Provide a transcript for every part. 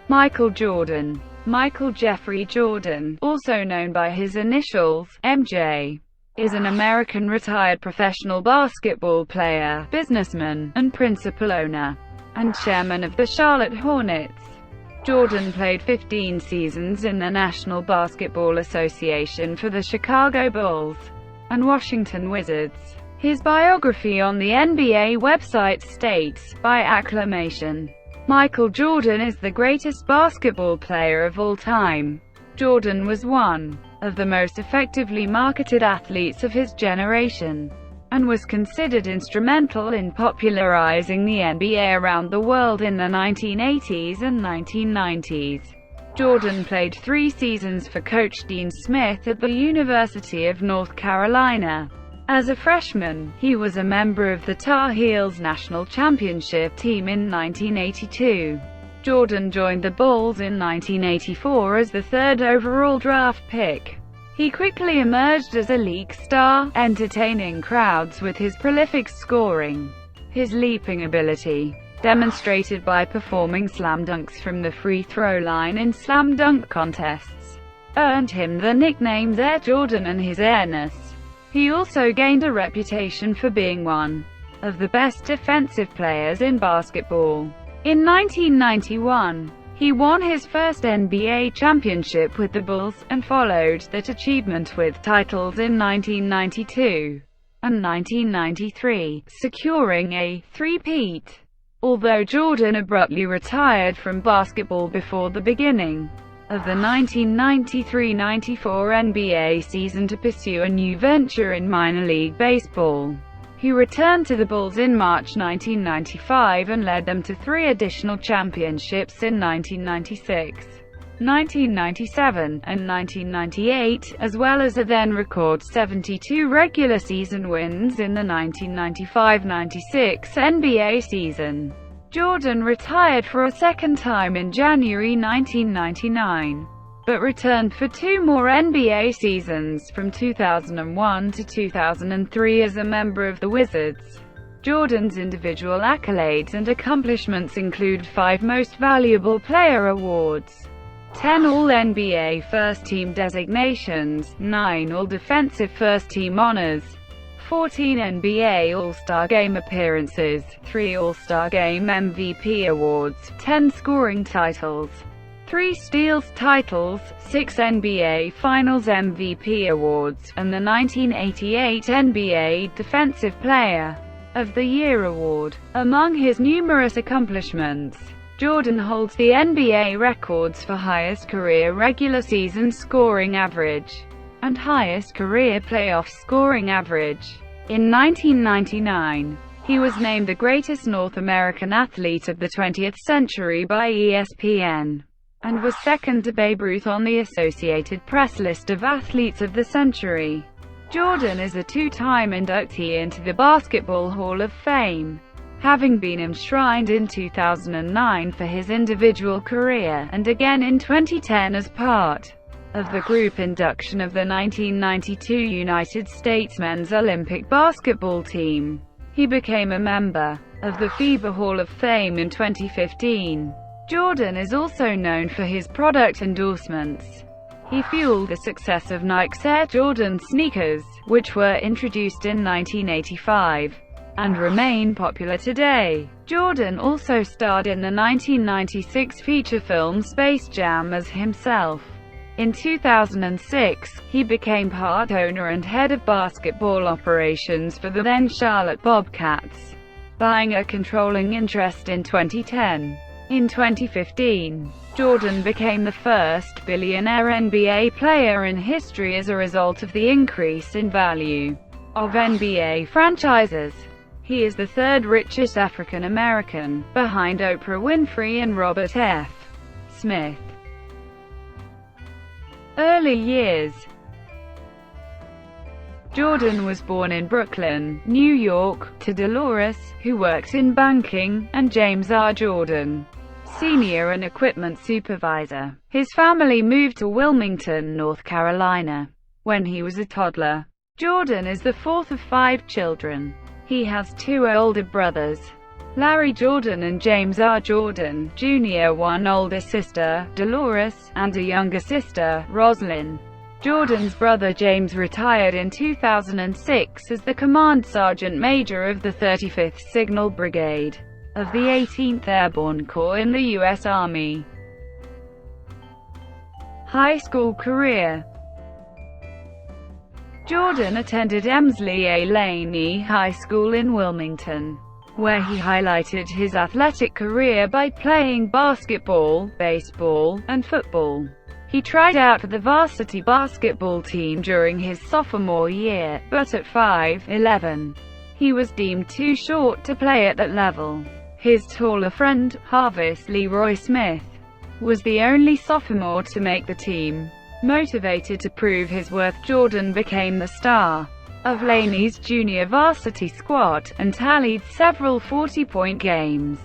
Michael Jordan. Michael Jeffrey Jordan, also known by his initials, MJ, is an American retired professional basketball player, businessman, and principal owner and chairman of the Charlotte Hornets. Jordan played 15 seasons in the National Basketball Association for the Chicago Bulls and Washington Wizards. His biography on the NBA website states, by acclamation, Michael Jordan is the greatest basketball player of all time. Jordan was one of the most effectively marketed athletes of his generation, and was considered instrumental in popularizing the NBA around the world in the 1980s and 1990s. Jordan played 3 seasons for Coach Dean Smith at the University of North Carolina. As a freshman, he was a member of the Tar Heels national championship team in 1982. Jordan joined the Bulls in 1984 as the 3rd overall draft pick. He quickly emerged as a league star, entertaining crowds with his prolific scoring. His leaping ability, demonstrated by performing slam dunks from the free throw line in slam dunk contests, earned him the nicknames Air Jordan and his airness. He also gained a reputation for being one of the best defensive players in basketball. In 1991, he won his first NBA championship with the Bulls, and followed that achievement with titles in 1992 and 1993, securing a three-peat. Although Jordan abruptly retired from basketball before the beginning of the 1993-94 NBA season to pursue a new venture in minor league baseball, he returned to the Bulls in March 1995 and led them to 3 additional championships in 1996, 1997, and 1998, as well as a then-record 72 regular season wins in the 1995-96 NBA season. Jordan retired for a second time in January 1999, but returned for 2 more NBA seasons from 2001 to 2003 as a member of the Wizards. Jordan's individual accolades and accomplishments include 5 Most Valuable Player awards, 10 All-NBA First-Team designations, 9 All-Defensive First-Team honors, 14 NBA All-Star Game appearances, 3 All-Star Game MVP awards, 10 scoring titles, 3 steals titles, 6 NBA Finals MVP awards, and the 1988 NBA Defensive Player of the Year award. Among his numerous accomplishments, Jordan holds the NBA records for highest career regular season scoring average and highest career playoff scoring average. In 1999, he was named the greatest North American athlete of the 20th century by ESPN, and was second to Babe Ruth on the Associated Press list of athletes of the century. Jordan is a 2-time inductee into the Basketball Hall of Fame, having been enshrined in 2009 for his individual career, and again in 2010 as part of the group induction of the 1992 United States men's Olympic basketball team. He became a member of the FIBA Hall of Fame in 2015. Jordan is also known for his product endorsements. He fueled the success of Nike's Air Jordan sneakers, which were introduced in 1985 and remain popular today. Jordan also starred in the 1996 feature film Space Jam as himself. In 2006, he became part owner and head of basketball operations for the then Charlotte Bobcats, buying a controlling interest in 2010. In 2015, Jordan became the first billionaire NBA player in history as a result of the increase in value of NBA franchises. He is the 3rd richest African American, behind Oprah Winfrey and Robert F. Smith. Early years. Jordan was born in Brooklyn, New York, to Dolores, who worked in banking, and James R. Jordan, Sr., an equipment supervisor. His family moved to Wilmington, North Carolina, when he was a toddler. Jordan is the 4th of 5 children. He has 2 older brothers, Larry Jordan and James R. Jordan, Jr. One older sister, Dolores, and a younger sister, Roslyn. Jordan's brother James retired in 2006 as the Command Sergeant Major of the 35th Signal Brigade of the 18th Airborne Corps in the U.S. Army. High school career. Jordan attended Emsley A. Laney High School in Wilmington, where he highlighted his athletic career by playing basketball, baseball, and football. He tried out for the varsity basketball team during his sophomore year, but at 5'11", he was deemed too short to play at that level. His taller friend, Harvis Leroy Smith, was the only sophomore to make the team. Motivated to prove his worth, Jordan became the star of Laney's junior varsity squad, and tallied several 40-point games.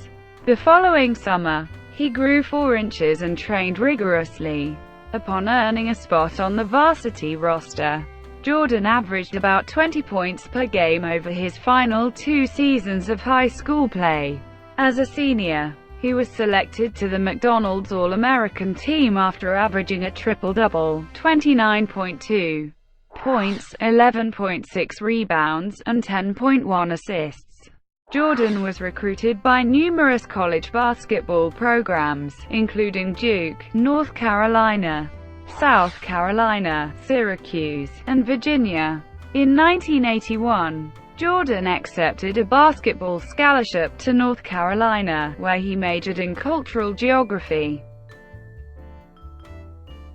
The following summer, he grew 4 inches and trained rigorously. Upon earning a spot on the varsity roster, Jordan averaged about 20 points per game over his final 2 seasons of high school play. As a senior, he was selected to the McDonald's All-American team after averaging a triple-double, 29.2 points, 11.6 rebounds, and 10.1 assists. Jordan was recruited by numerous college basketball programs, including Duke, North Carolina, South Carolina, Syracuse, and Virginia. In 1981, Jordan accepted a basketball scholarship to North Carolina, where he majored in cultural geography.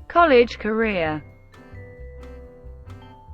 College career.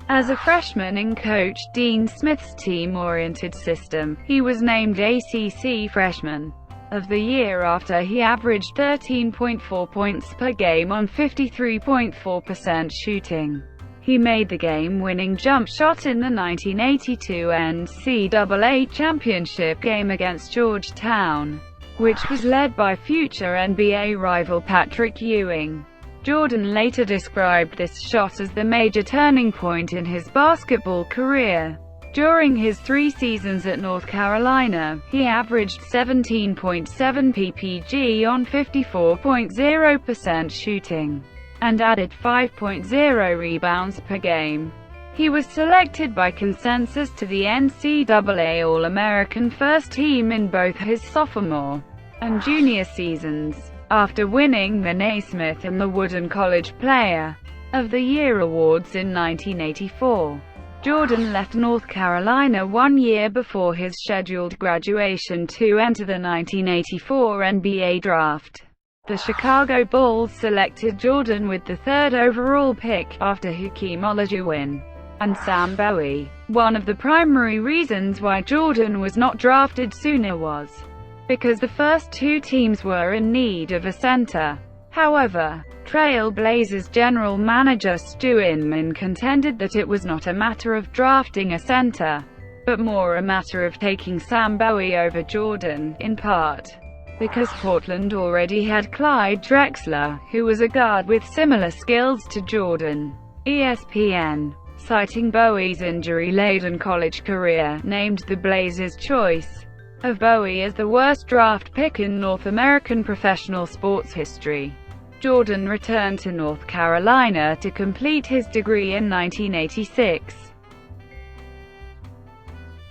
As a freshman in Coach Dean Smith's team-oriented system, he was named ACC Freshman of the Year after he averaged 13.4 points per game on 53.4% shooting. He made the game-winning jump shot in the 1982 NCAA championship game against Georgetown, which was led by future NBA rival Patrick Ewing. Jordan later described this shot as the major turning point in his basketball career. During his 3 seasons at North Carolina, he averaged 17.7 ppg on 54.0% shooting, and added 5.0 rebounds per game. He was selected by consensus to the NCAA All-American First Team in both his sophomore and junior seasons. After winning the Naismith and the Wooden College Player of the Year awards in 1984, Jordan left North Carolina 1 year before his scheduled graduation to enter the 1984 NBA draft. The Chicago Bulls selected Jordan with the 3rd overall pick, after Hakeem Olajuwon and Sam Bowie. One of the primary reasons why Jordan was not drafted sooner was because the first 2 teams were in need of a center. However, Trail Blazers general manager Stu Inman contended that it was not a matter of drafting a center, but more a matter of taking Sam Bowie over Jordan, in part because Portland already had Clyde Drexler, who was a guard with similar skills to Jordan. ESPN, citing Bowie's injury-laden college career, named the Blazers' choice of Bowie as the worst draft pick in North American professional sports history. Jordan returned to North Carolina to complete his degree in 1986.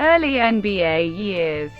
Early NBA years.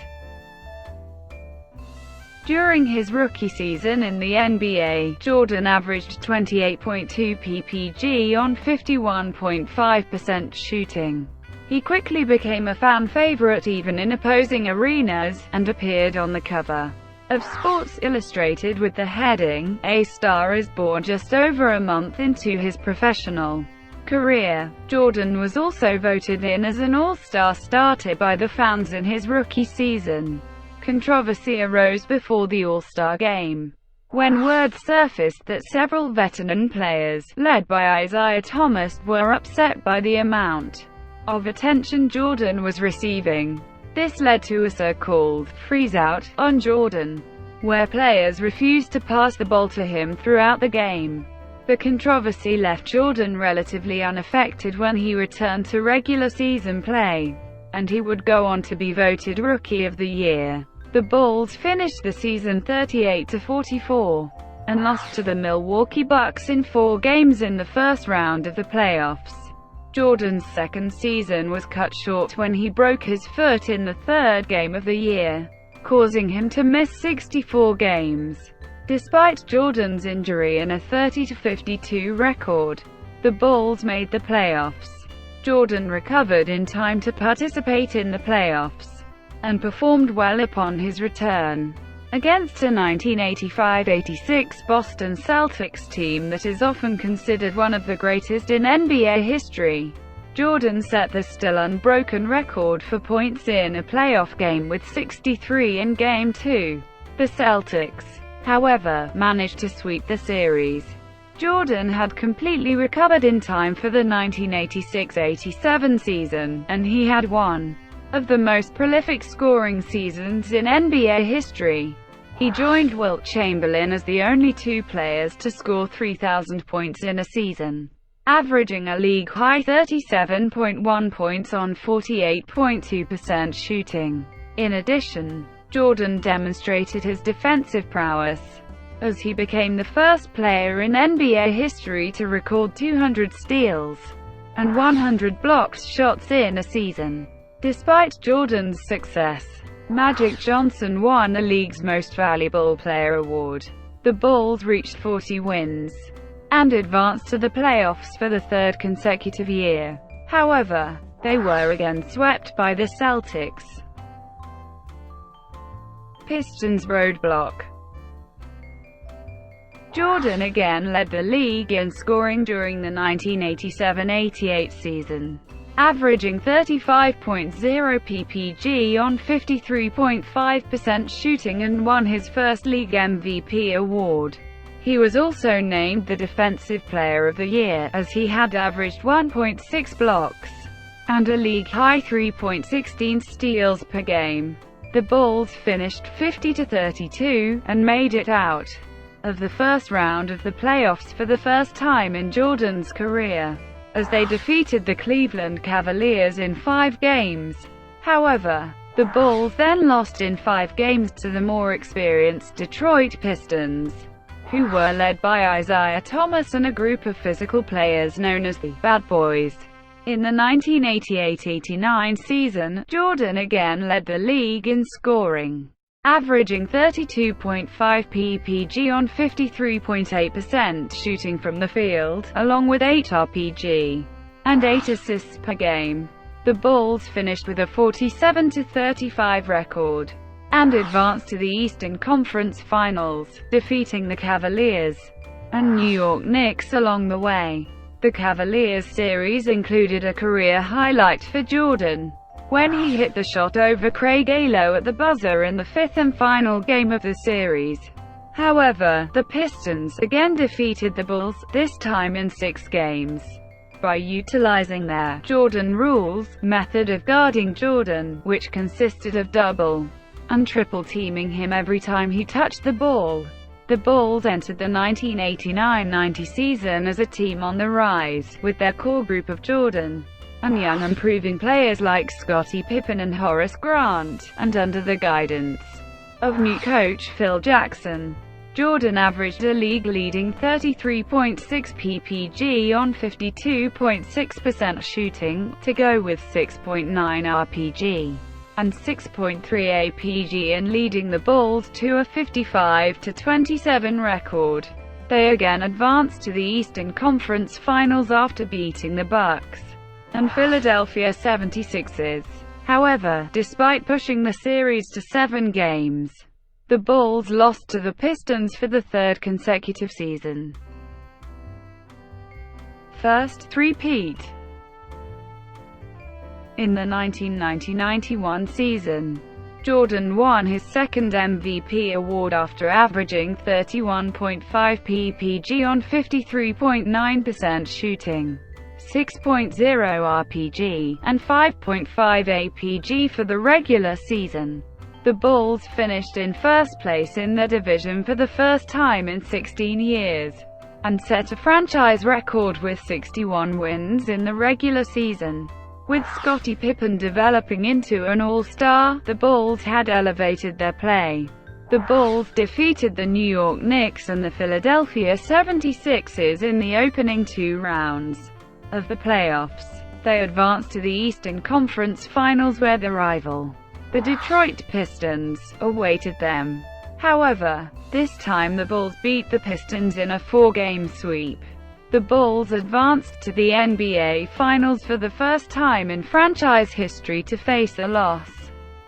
During his rookie season in the NBA, Jordan averaged 28.2 ppg on 51.5% shooting. He quickly became a fan favorite even in opposing arenas, and appeared on the cover of Sports Illustrated with the heading, "A Star is Born." Just over a month into his professional career, Jordan was also voted in as an All-Star starter by the fans in his rookie season. Controversy arose before the All-Star game, when word surfaced that several veteran players, led by Isaiah Thomas, were upset by the amount of attention Jordan was receiving. This led to a so-called freeze-out on Jordan, where players refused to pass the ball to him throughout the game. The controversy left Jordan relatively unaffected when he returned to regular season play, and he would go on to be voted Rookie of the Year. The Bulls finished the season 38-44, and lost to the Milwaukee Bucks in 4 games in the first round of the playoffs. Jordan's second season was cut short when he broke his foot in the third game of the year, causing him to miss 64 games. Despite Jordan's injury and a 30-52 record, the Bulls made the playoffs. Jordan recovered in time to participate in the playoffs, and performed well upon his return. Against a 1985-86 Boston Celtics team that is often considered one of the greatest in NBA history, Jordan set the still unbroken record for points in a playoff game with 63 in Game 2. The Celtics, however, managed to sweep the series. Jordan had completely recovered in time for the 1986-87 season, and he had one of the most prolific scoring seasons in NBA history. He joined Wilt Chamberlain as the only 2 players to score 3,000 points in a season, averaging a league-high 37.1 points on 48.2% shooting. In addition, Jordan demonstrated his defensive prowess, as he became the first player in NBA history to record 200 steals and 100 blocked shots in a season. Despite Jordan's success, Magic Johnson won the league's Most Valuable Player award. The Bulls reached 40 wins and advanced to the playoffs for the 3rd consecutive year. However, they were again swept by the Celtics. Pistons roadblock. Jordan again led the league in scoring during the 1987-88 season, averaging 35.0 ppg on 53.5% shooting, and won his first league MVP award. He was also named the Defensive Player of the Year, as he had averaged 1.6 blocks and a league-high 3.16 steals per game. The Bulls finished 50-32, and made it out of the first round of the playoffs for the first time in Jordan's career, as they defeated the Cleveland Cavaliers in 5 games. However, the Bulls then lost in 5 games to the more experienced Detroit Pistons, who were led by Isaiah Thomas and a group of physical players known as the Bad Boys. In the 1988-89 season, Jordan again led the league in scoring, averaging 32.5 ppg on 53.8% shooting from the field, along with 8 RPG and 8 assists per game. The Bulls finished with a 47-35 record, and advanced to the Eastern Conference Finals, defeating the Cavaliers and New York Knicks along the way. The Cavaliers series included a career highlight for Jordan, when he hit the shot over Craig Alo at the buzzer in the 5th and final game of the series. However, the Pistons again defeated the Bulls, this time in 6 games, by utilizing their Jordan rules method of guarding Jordan, which consisted of double and triple teaming him every time he touched the ball. The Bulls entered the 1989-90 season as a team on the rise, with their core group of Jordan and young improving players like Scottie Pippen and Horace Grant, and under the guidance of new coach Phil Jackson. Jordan averaged a league-leading 33.6 ppg on 52.6% shooting, to go with 6.9 RPG and 6.3 APG, in leading the Bulls to a 55-27 record. They again advanced to the Eastern Conference Finals after beating the Bucks and Philadelphia 76ers. However, despite pushing the series to 7 games, the Bulls lost to the Pistons for the 3rd consecutive season. First, three-peat. In the 1990-91 season, Jordan won his 2nd MVP award after averaging 31.5 ppg on 53.9% shooting, 6.0 RPG, and 5.5 APG for the regular season. The Bulls finished in first place in their division for the first time in 16 years, and set a franchise record with 61 wins in the regular season. With Scottie Pippen developing into an all-star, the Bulls had elevated their play. The Bulls defeated the New York Knicks and the Philadelphia 76ers in the opening 2 rounds of the playoffs. They advanced to the Eastern Conference Finals where the rival, the Detroit Pistons, awaited them. However, this time the Bulls beat the Pistons in a 4-game sweep. The Bulls advanced to the NBA Finals for the first time in franchise history to face the Los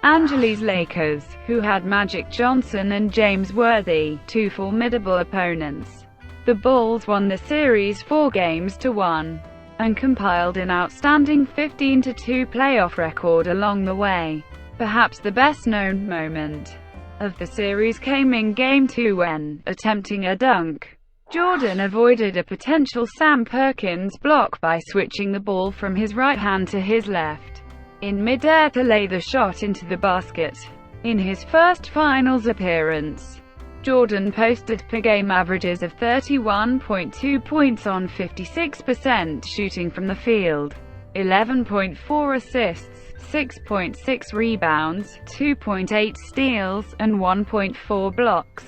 Angeles Lakers, who had Magic Johnson and James Worthy, 2 formidable opponents. The Bulls won the series 4-1, and compiled an outstanding 15-2 playoff record along the way. Perhaps the best-known moment of the series came in Game 2 when, attempting a dunk, Jordan avoided a potential Sam Perkins block by switching the ball from his right hand to his left in mid-air to lay the shot into the basket. In his first finals appearance, Jordan posted per-game averages of 31.2 points on 56% shooting from the field, 11.4 assists, 6.6 rebounds, 2.8 steals, and 1.4 blocks.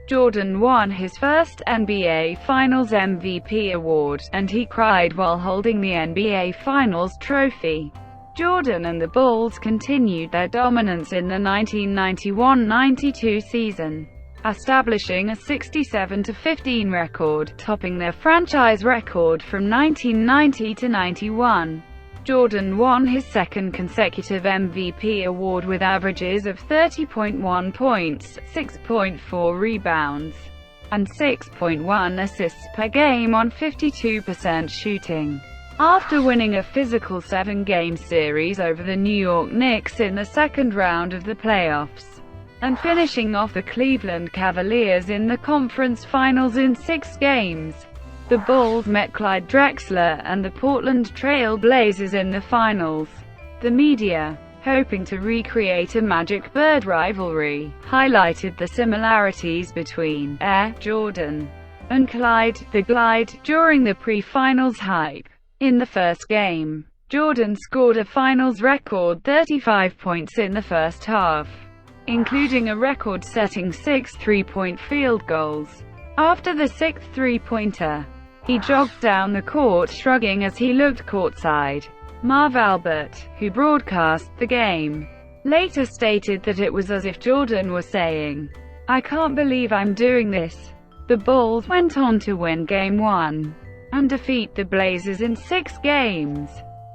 Jordan won his first NBA Finals MVP award, and he cried while holding the NBA Finals trophy. Jordan and the Bulls continued their dominance in the 1991-92 season, establishing a 67-15 record, topping their franchise record from 1990 to 91. Jordan won his second consecutive MVP award with averages of 30.1 points, 6.4 rebounds, and 6.1 assists per game on 52% shooting. After winning a physical 7-game series over the New York Knicks in the second round of the playoffs, and finishing off the Cleveland Cavaliers in the conference finals in 6 games, the Bulls met Clyde Drexler and the Portland Trail Blazers in the finals. The media, hoping to recreate a Magic Bird rivalry, highlighted the similarities between Air Jordan and Clyde, the Glide, during the pre-finals hype. In the first game, Jordan scored a finals record 35 points in the first half, including a record-setting 6 three-point field goals. After the 6th three-pointer, he jogged down the court shrugging as he looked courtside. Marv Albert, who broadcast the game, later stated that it was as if Jordan was saying, "I can't believe I'm doing this." The Bulls went on to win Game 1 and defeat the Blazers in 6 games.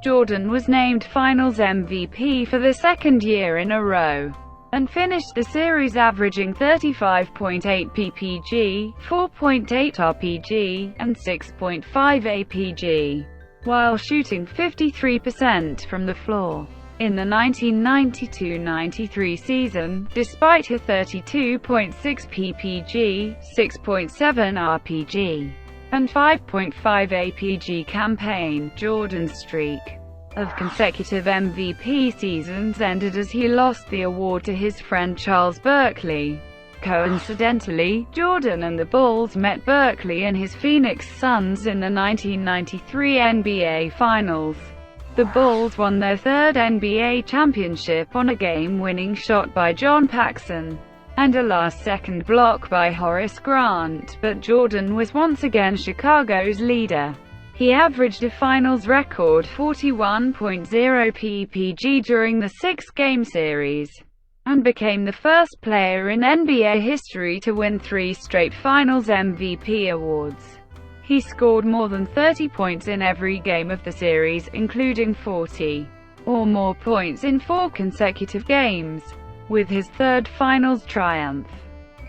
Jordan was named Finals MVP for the 2nd year in a row, and finished the series averaging 35.8 ppg, 4.8 rpg, and 6.5 apg, while shooting 53% from the floor. In the 1992-93 season, despite a 32.6 ppg, 6.7 rpg, and 5.5 apg campaign, Jordan's streak of consecutive MVP seasons ended as he lost the award to his friend Charles Barkley. Coincidentally, Jordan and the Bulls met Barkley and his Phoenix Suns in the 1993 NBA Finals. The Bulls won their 3rd NBA championship on a game-winning shot by John Paxson and a last-second block by Horace Grant, but Jordan was once again Chicago's leader. He averaged a finals record 41.0 ppg during the 6-game series, and became the first player in NBA history to win 3 straight Finals MVP awards. He scored more than 30 points in every game of the series, including 40 or more points in 4 consecutive games. With his 3rd Finals triumph,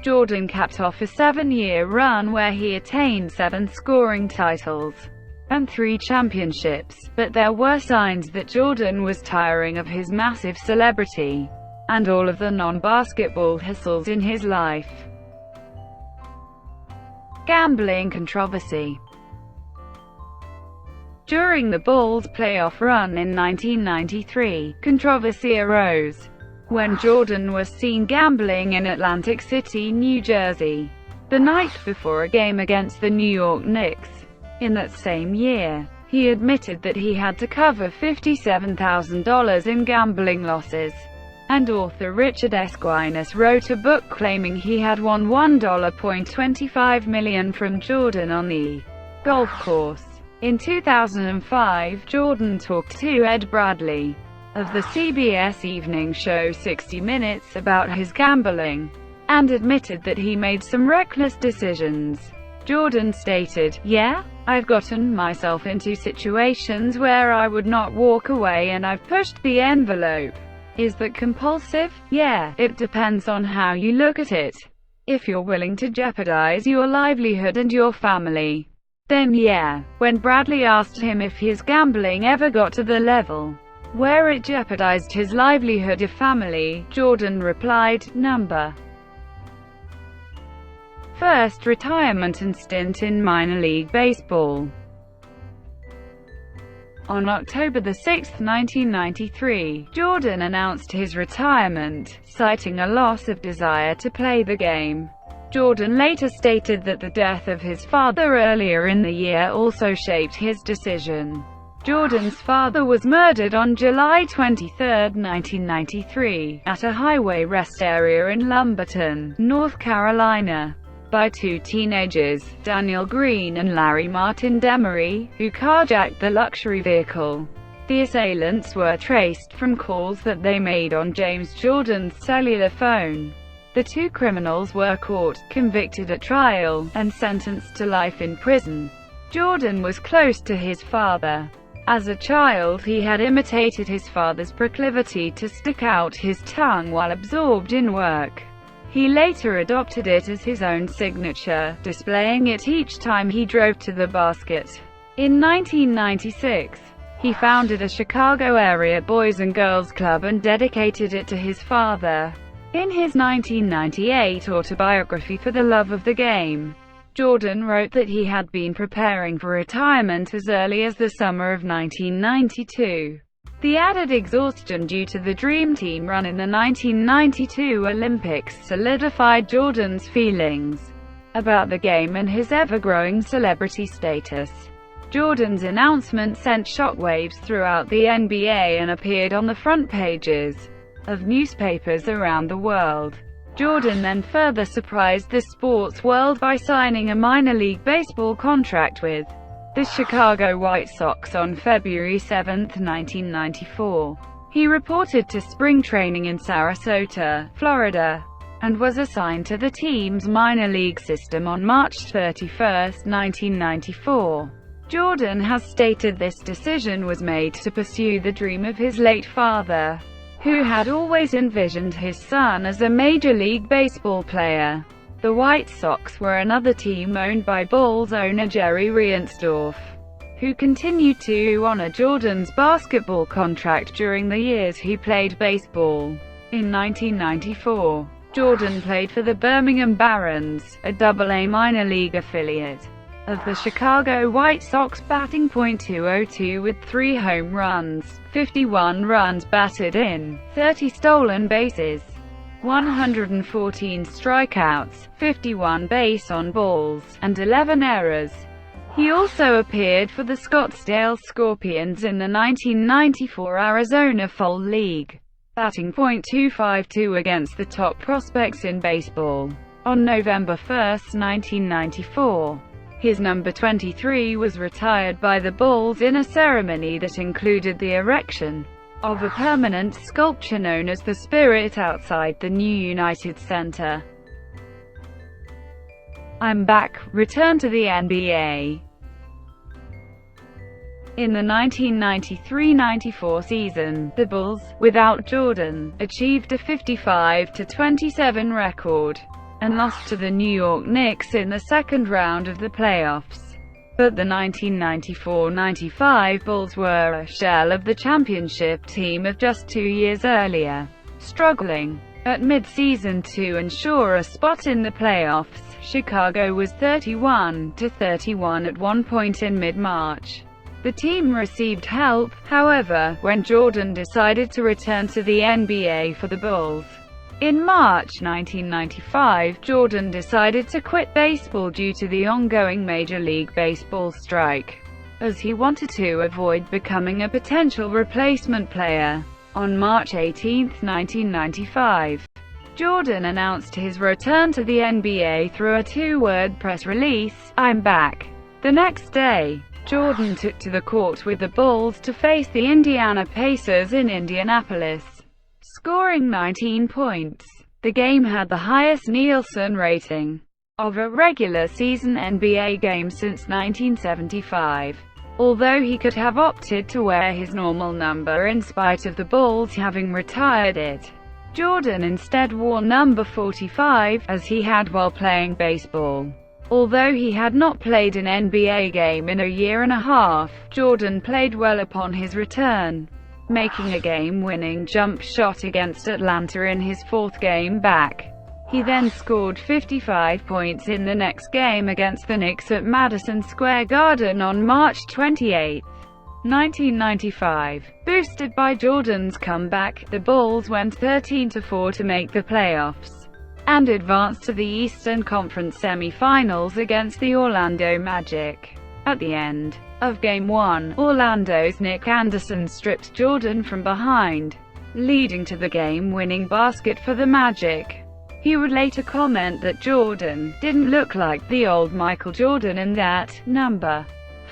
Jordan capped off a 7-year run where he attained 7 scoring titles and 3 championships, but there were signs that Jordan was tiring of his massive celebrity and all of the non-basketball hassles in his life. Gambling controversy. During the Bulls' playoff run in 1993, controversy arose when Jordan was seen gambling in Atlantic City, New Jersey, the night before a game against the New York Knicks. In that same year, He admitted that he had to cover $57,000 in gambling losses. And author Richard Esquinas wrote a book claiming he had won $1.25 million from Jordan on the golf course. In 2005, Jordan talked to Ed Bradley of the CBS evening show 60 Minutes about his gambling, and admitted that he made some reckless decisions. Jordan stated, "Yeah, I've gotten myself into situations where I would not walk away and I've pushed the envelope. Is that compulsive? Yeah, it depends on how you look at it. If you're willing to jeopardize your livelihood and your family, then yeah." When Bradley asked him if his gambling ever got to the level where it jeopardized his livelihood or family, Jordan replied, "Number first, retirement and stint in minor league baseball." On October 6, 1993, Jordan announced his retirement, citing a loss of desire to play the game. Jordan later stated that the death of his father earlier in the year also shaped his decision. Jordan's father was murdered on July 23, 1993, at a highway rest area in Lumberton, North Carolina, by two teenagers, Daniel Green and Larry Martin Demery, who carjacked the luxury vehicle. The assailants were traced from calls that they made on James Jordan's cellular phone. The two criminals were caught, convicted at trial, and sentenced to life in prison. Jordan was close to his father. As a child, he had imitated his father's proclivity to stick out his tongue while absorbed in work. He later adopted it as his own signature, displaying it each time he drove to the basket. In 1996, he founded a Chicago-area Boys and Girls Club and dedicated it to his father. In his 1998 autobiography For the Love of the Game, Jordan wrote that he had been preparing for retirement as early as the summer of 1992. The added exhaustion due to the Dream Team run in the 1992 Olympics solidified Jordan's feelings about the game and his ever-growing celebrity status. Jordan's announcement sent shockwaves throughout the NBA and appeared on the front pages of newspapers around the world. Jordan then further surprised the sports world by signing a minor league baseball contract with the Chicago White Sox on February 7, 1994. He reported to spring training in Sarasota, Florida, and was assigned to the team's minor league system on March 31, 1994. Jordan has stated this decision was made to pursue the dream of his late father, who had always envisioned his son as a Major League Baseball player. The White Sox were another team owned by Bulls owner Jerry Reinsdorf, who continued to honor Jordan's basketball contract during the years he played baseball. In 1994, Jordan played for the Birmingham Barons, a Double-A minor league affiliate of the Chicago White Sox, batting .202 with 3 home runs, 51 runs batted in, 30 stolen bases, 114 strikeouts, 51 base on balls, and 11 errors. He also appeared for the Scottsdale Scorpions in the 1994 Arizona Fall League, batting .252 against the top prospects in baseball. On November 1, 1994, his number 23 was retired by the Bulls in a ceremony that included the erection of a permanent sculpture known as the Spirit outside the new United Center. I'm back. Return to the NBA. In the 1993-94 season, the Bulls, without Jordan, achieved a 55-27 record, and lost to the New York Knicks in the second round of the playoffs. But the 1994-95 Bulls were a shell of the championship team of just 2 years earlier, struggling at mid-season to ensure a spot in the playoffs. Chicago was 31-31 at one point in mid-March. The team received help, however, when Jordan decided to return to the NBA for the Bulls. In March 1995, Jordan decided to quit baseball due to the ongoing Major League Baseball strike. as he wanted to avoid becoming a potential replacement player. On March 18, 1995, Jordan announced his return to the NBA through a two-word press release: "I'm back." The next day, Jordan took to the court with the Bulls to face the Indiana Pacers in Indianapolis, scoring 19 points. The game had the highest Nielsen rating of a regular-season NBA game since 1975. Although he could have opted to wear his normal number in spite of the Bulls having retired it, Jordan instead wore number 45, as he had while playing baseball. Although he had not played an NBA game in a year and a half, Jordan played well upon his return, making a game-winning jump shot against Atlanta in his fourth game back. He then scored 55 points in the next game against the Knicks at Madison Square Garden on March 28, 1995. Boosted by Jordan's comeback, the Bulls went 13-4 to make the playoffs, and advanced to the Eastern Conference semi-finals against the Orlando Magic. At the end of Game 1, Orlando's Nick Anderson stripped Jordan from behind, leading to the game-winning basket for the Magic. He would later comment that Jordan didn't look like the old Michael Jordan and that number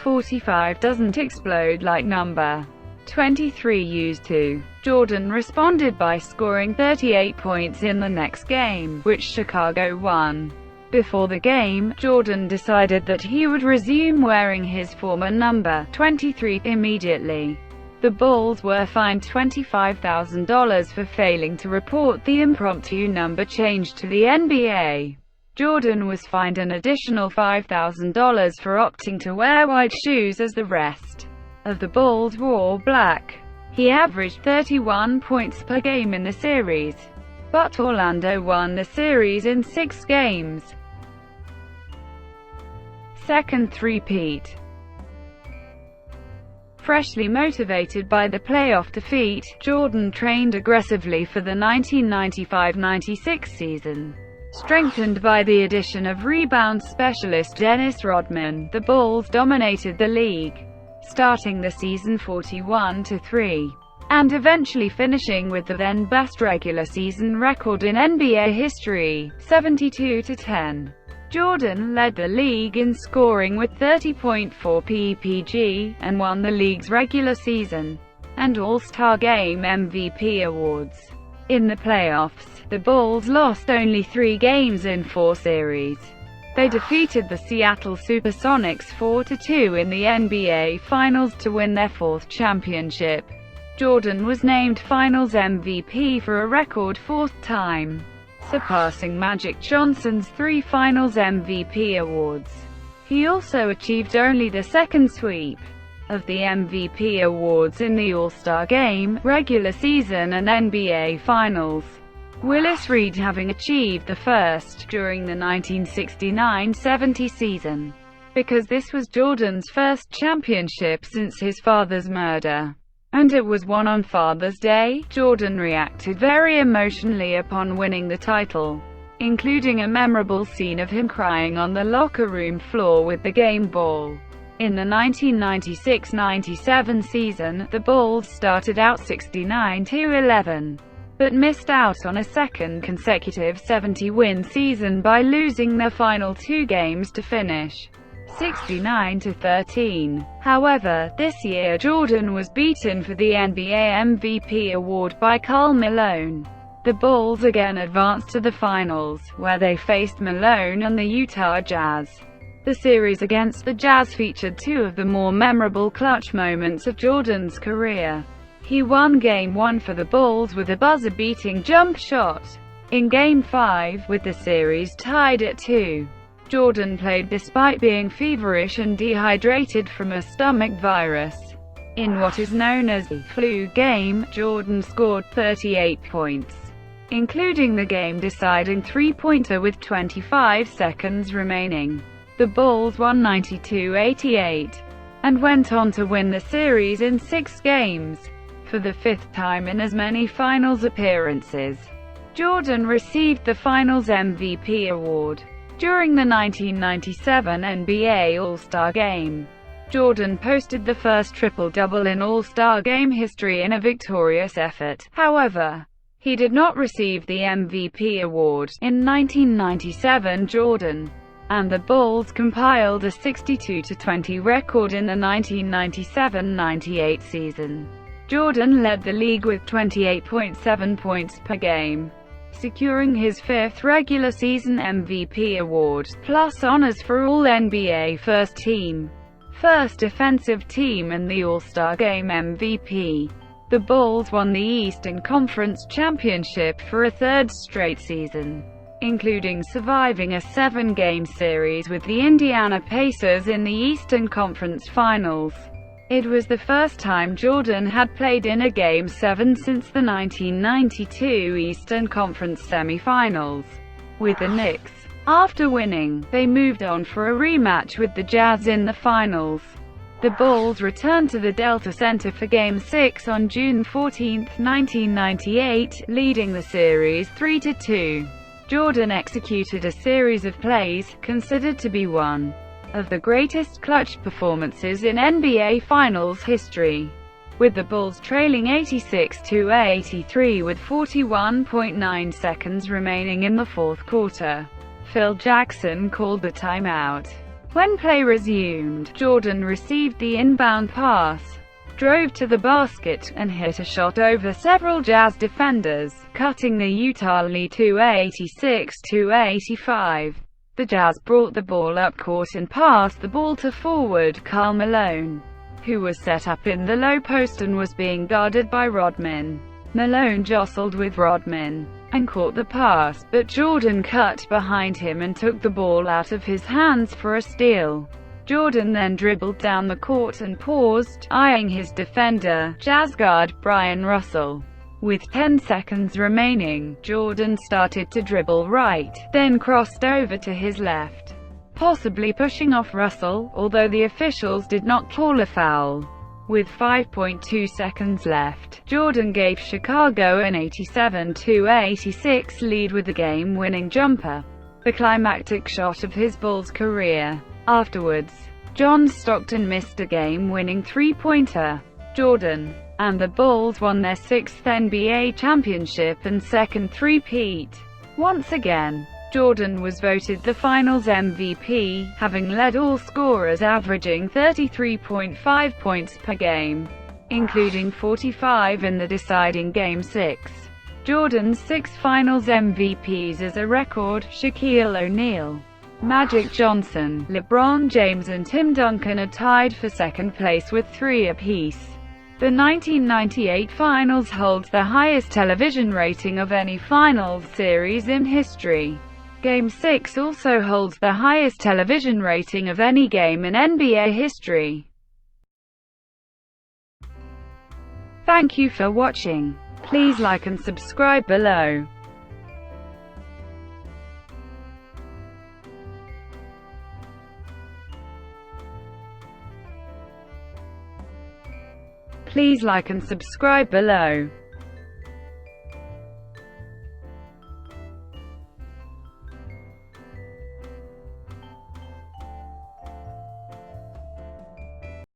45 doesn't explode like number 23 used to. Jordan responded by scoring 38 points in the next game, which Chicago won. Before the game, Jordan decided that he would resume wearing his former number 23 immediately. The Bulls were fined $25,000 for failing to report the impromptu number change to the NBA. Jordan was fined an additional $5,000 for opting to wear white shoes as the rest of the Bulls wore black. He averaged 31 points per game in the series, but Orlando won the series in 6 games. Second three-peat. Freshly motivated by the playoff defeat, Jordan trained aggressively for the 1995-96 season. Strengthened by the addition of rebound specialist Dennis Rodman, the Bulls dominated the league, starting the season 41-3, and eventually finishing with the then-best regular season record in NBA history, 72-10. Jordan led the league in scoring with 30.4 PPG, and won the league's regular season and All-Star Game MVP awards. In the playoffs, the Bulls lost only 3 games in 4 series. They defeated the Seattle Supersonics 4-2 in the NBA Finals to win their 4th championship. Jordan was named Finals MVP for a record 4th time, surpassing Magic Johnson's 3 Finals MVP awards. He also achieved only the second sweep of the MVP awards in the All-Star Game, regular season and NBA Finals, Willis Reed having achieved the first during the 1969-70 season. Because this was Jordan's first championship since his father's murder, and it was won on Father's Day, Jordan reacted very emotionally upon winning the title, including a memorable scene of him crying on the locker room floor with the game ball. In the 1996-97 season, the Bulls started out 69-11, but missed out on a second consecutive 70-win season by losing their final 2 games to finish 69-13. However, this year Jordan was beaten for the NBA MVP award by Karl Malone. The Bulls again advanced to the finals, where they faced Malone and the Utah Jazz. The series against the Jazz featured 2 of the more memorable clutch moments of Jordan's career. He won Game 1 for the Bulls with a buzzer-beating jump shot. In Game 5, with the series tied at 2, Jordan played despite being feverish and dehydrated from a stomach virus. In what is known as the flu game, Jordan scored 38 points, including the game-deciding three-pointer with 25 seconds remaining. The Bulls won 92-88, and went on to win the series in 6 games. For the 5th time in as many finals appearances, Jordan received the Finals MVP award. During the 1997 NBA All-Star Game, Jordan posted the first triple-double in All-Star Game history in a victorious effort. However, he did not receive the MVP award. In 1997, Jordan and the Bulls compiled a 62-20 record in the 1997-98 season. Jordan led the league with 28.7 points per game, securing his fifth regular season MVP award, plus honors for All-NBA First Team, First Defensive Team and the All-Star Game MVP. The Bulls won the Eastern Conference Championship for a third straight season, including surviving a 7-game series with the Indiana Pacers in the Eastern Conference Finals. It was the first time Jordan had played in a Game 7 since the 1992 Eastern Conference semifinals with the Knicks. After winning, they moved on for a rematch with the Jazz in the finals. The Bulls returned to the Delta Center for Game 6 on June 14, 1998, leading the series 3-2. Jordan executed a series of plays, considered to be one of the greatest clutch performances in NBA Finals history, with the Bulls trailing 86-83 with 41.9 seconds remaining in the fourth quarter. Phil Jackson called the timeout. When play resumed, Jordan received the inbound pass, drove to the basket, and hit a shot over several Jazz defenders, cutting the Utah lead to 86-85. The Jazz brought the ball up court and passed the ball to forward Karl Malone, who was set up in the low post and was being guarded by Rodman. Malone jostled with Rodman and caught the pass, but Jordan cut behind him and took the ball out of his hands for a steal. Jordan then dribbled down the court and paused, eyeing his defender, Jazz guard Brian Russell. With 10 seconds remaining, Jordan started to dribble right, then crossed over to his left, possibly pushing off Russell, although the officials did not call a foul. With 5.2 seconds left, Jordan gave Chicago an 87-86 lead with the game-winning jumper, the climactic shot of his Bulls career. Afterwards, John Stockton missed a game-winning three-pointer. Jordan and the Bulls won their sixth NBA championship and second three-peat. Once again, Jordan was voted the Finals MVP, having led all scorers averaging 33.5 points per game, including 45 in the deciding Game 6. Jordan's 6 Finals MVPs is a record. Shaquille O'Neal, Magic Johnson, LeBron James and Tim Duncan are tied for second place with 3 apiece. The 1998 Finals holds the highest television rating of any Finals series in history. Game 6 also holds the highest television rating of any game in NBA history. Thank you for watching. Please like and subscribe below. Please like and subscribe below.